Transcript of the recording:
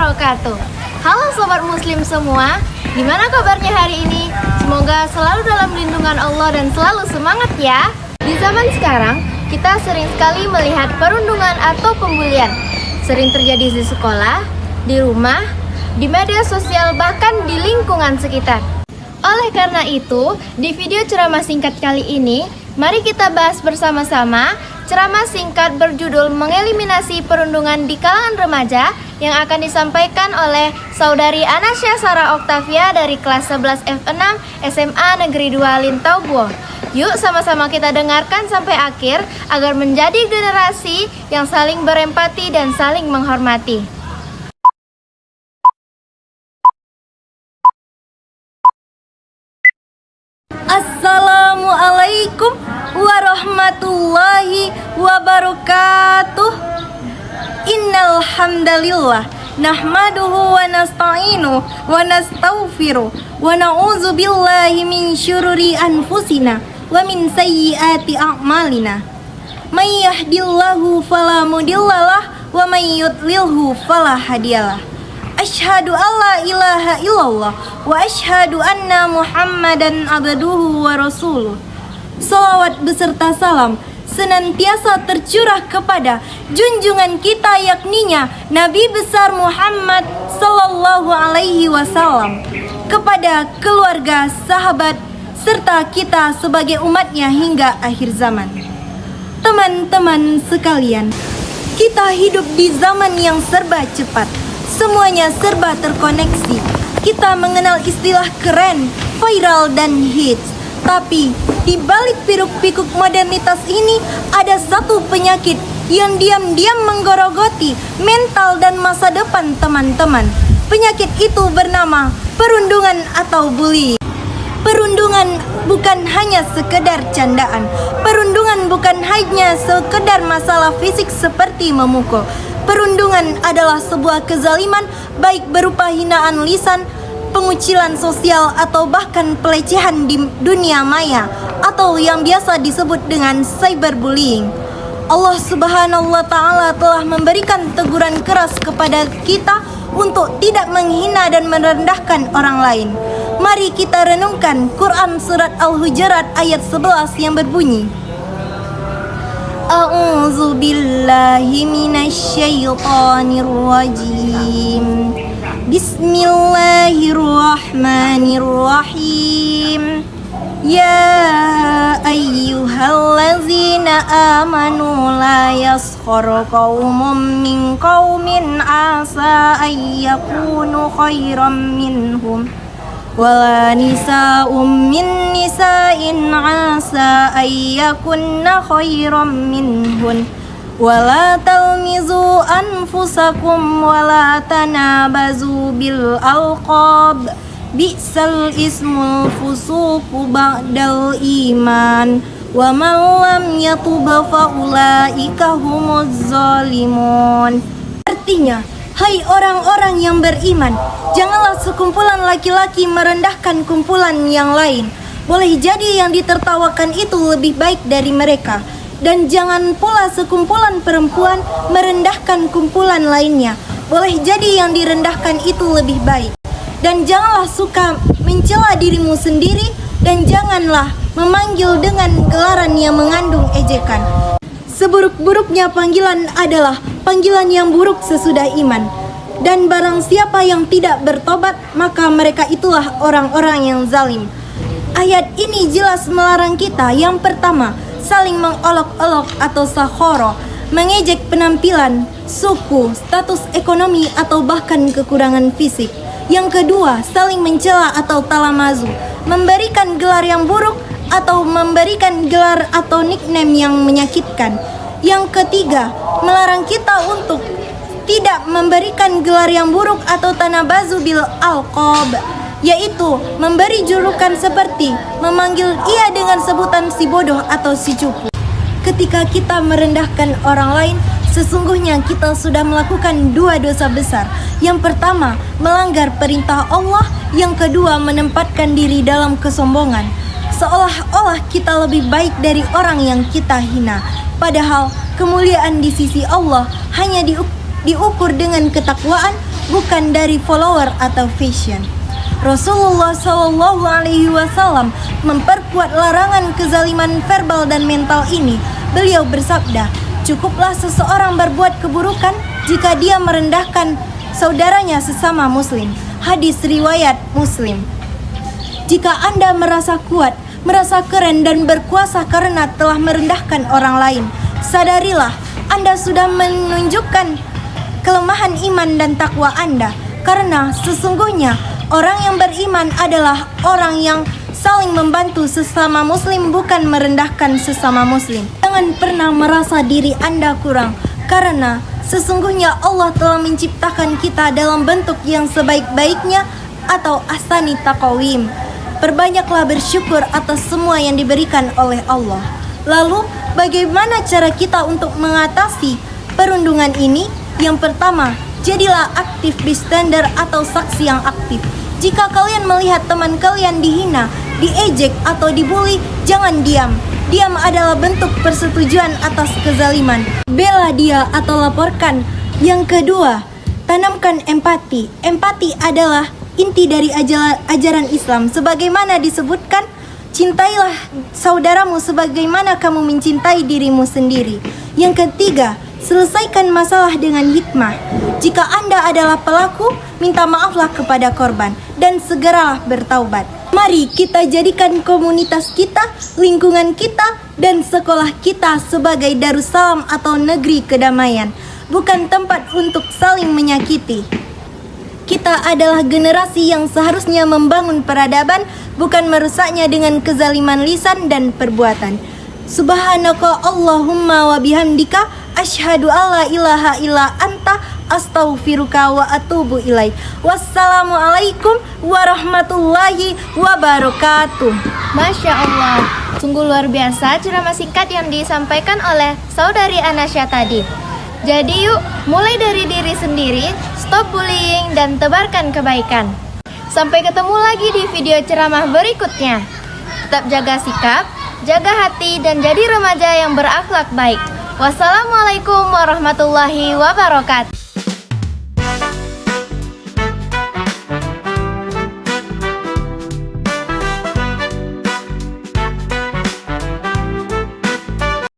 wabarakatuh. Halo sobat muslim semua, gimana kabarnya hari ini? Semoga selalu dalam lindungan Allah dan selalu semangat ya. Di zaman sekarang, kita sering sekali melihat perundungan atau pembulian. Sering terjadi di sekolah, di rumah, di media sosial, bahkan di lingkungan sekitar. Oleh karena itu, di video ceramah singkat kali ini, mari kita bahas bersama-sama ceramah singkat berjudul Mengeliminasi Perundungan di Kalangan Remaja yang akan disampaikan oleh Saudari Anasya Sarah Oktavia dari kelas 11 F6 SMA Negeri 2 Lintaubuo. Yuk sama-sama kita dengarkan sampai akhir agar menjadi generasi yang saling berempati dan saling menghormati. Assalamualaikum warahmatullahi wabarakatuh. Innal hamdalillah nahmaduhu wa nasta'inu wa nastaghfiruh wa na'udzu billahi min syururi anfusina wa min sayyiati a'malina. May yahdihillahu fala mudhillalah wa may yudlilhu fala hadiyalah. Asyhadu alla ilaha illallah wa asyhadu anna Muhammadan abduhu wa rasuluh. Salawat beserta salam senantiasa tercurah kepada junjungan kita yakninya Nabi besar Muhammad sallallahu alaihi wasallam, kepada keluarga, sahabat, serta kita sebagai umatnya hingga akhir zaman. Teman-teman sekalian, kita hidup di zaman yang serba cepat. Semuanya serba terkoneksi. Kita mengenal istilah keren, viral, dan hits. Tapi di balik piruk-pikuk modernitas ini ada satu penyakit yang diam-diam menggerogoti mental dan masa depan teman-teman. Penyakit itu bernama perundungan atau bullying. Perundungan bukan hanya sekedar candaan. Perundungan bukan hanya sekedar masalah fisik seperti memukul. Perundungan adalah sebuah kezaliman baik berupa hinaan lisan, pengucilan sosial, atau bahkan pelecehan di dunia maya atau yang biasa disebut dengan cyberbullying. Allah Subhanahu wa Ta'ala telah memberikan teguran keras kepada kita untuk tidak menghina dan merendahkan orang lain. Mari kita renungkan Quran surat Al-Hujurat ayat 11 yang berbunyi, A'udzu billahi minasyaitonir rajim. Bismillahirrahmanirrahim. Ya ayyuhallazina amanu la yaskhar qaumun min qaumin asa ayyakunu khairam minhum wala nisa'um min nisa'in asa ayyakunna khairam minhun wala talmizu anfusakum wala tanabazu bil alqab bi'sal ismul fusuqu ba'dal iman wa man lam yatub fa ulaika humuz zalimun. Artinya, hai orang-orang yang beriman, janganlah sekumpulan laki-laki merendahkan kumpulan yang lain. Boleh jadi yang ditertawakan itu lebih baik dari mereka. Dan jangan pula sekumpulan perempuan merendahkan kumpulan lainnya. Boleh jadi yang direndahkan itu lebih baik. Dan janganlah suka mencela dirimu sendiri. Dan janganlah memanggil dengan gelaran yang mengandung ejekan. Seburuk-buruknya panggilan adalah panggilan yang buruk sesudah iman. Dan barang siapa yang tidak bertobat, maka mereka itulah orang-orang yang zalim. Ayat ini jelas melarang kita. Yang pertama, saling mengolok-olok atau sakhoro, mengejek penampilan, suku, status ekonomi, atau bahkan kekurangan fisik. Yang kedua, saling mencela atau talamazu, memberikan gelar yang buruk atau memberikan gelar atau nickname yang menyakitkan. Yang ketiga, melarang kita untuk tidak memberikan gelar yang buruk atau tanabazu bil alqab, yaitu memberi julukan seperti memanggil ia dengan sebutan si bodoh atau si cupu. Ketika kita merendahkan orang lain, sesungguhnya kita sudah melakukan dua dosa besar. Yang pertama, melanggar perintah Allah. Yang kedua, menempatkan diri dalam kesombongan, seolah-olah kita lebih baik dari orang yang kita hina. Padahal kemuliaan di sisi Allah hanya diukur dengan ketakwaan bukan dari follower atau fashion. Rasulullah Shallallahu Alaihi Wasallam memperkuat larangan kezaliman verbal dan mental ini. Beliau bersabda, cukuplah seseorang berbuat keburukan jika dia merendahkan saudaranya sesama muslim. Hadis riwayat Muslim. Jika Anda merasa kuat, merasa keren dan berkuasa karena telah merendahkan orang lain, sadarilah Anda sudah menunjukkan kelemahan iman dan takwa Anda. Karena sesungguhnya orang yang beriman adalah orang yang saling membantu sesama muslim, bukan merendahkan sesama muslim. Jangan pernah merasa diri Anda kurang, karena sesungguhnya Allah telah menciptakan kita dalam bentuk yang sebaik-baiknya atau ahsani taqwim. Perbanyaklah bersyukur atas semua yang diberikan oleh Allah. Lalu, bagaimana cara kita untuk mengatasi perundungan ini? Yang pertama, jadilah aktif bystander atau saksi yang aktif. Jika kalian melihat teman kalian dihina, diejek atau dibully, jangan diam. Diam adalah bentuk persetujuan atas kezaliman. Bela dia atau laporkan. Yang kedua, tanamkan empati. Empati adalah inti dari ajaran Islam. Sebagaimana disebutkan, cintailah saudaramu sebagaimana kamu mencintai dirimu sendiri. Yang ketiga, selesaikan masalah dengan hikmah. Jika Anda adalah pelaku, minta maaflah kepada korban dan segeralah bertaubat. Mari kita jadikan komunitas kita, lingkungan kita, dan sekolah kita sebagai darussalam atau negeri kedamaian, bukan tempat untuk saling menyakiti. Kita adalah generasi yang seharusnya membangun peradaban, bukan merusaknya dengan kezaliman lisan dan perbuatan. Subhanaka Allahumma wa bihamdika asyhadu alla ilaha illa anta astaghfiruka wa atubu ilaik. Wassalamualaikum warahmatullahi wabarakatuh. Masya Allah, sungguh luar biasa ceramah singkat yang disampaikan oleh Saudari Anasya tadi. Jadi yuk, mulai dari diri sendiri, stop bullying dan tebarkan kebaikan. Sampai ketemu lagi di video ceramah berikutnya. Tetap jaga sikap, jaga hati, dan jadi remaja yang berakhlak baik. Wassalamualaikum warahmatullahi wabarakatuh.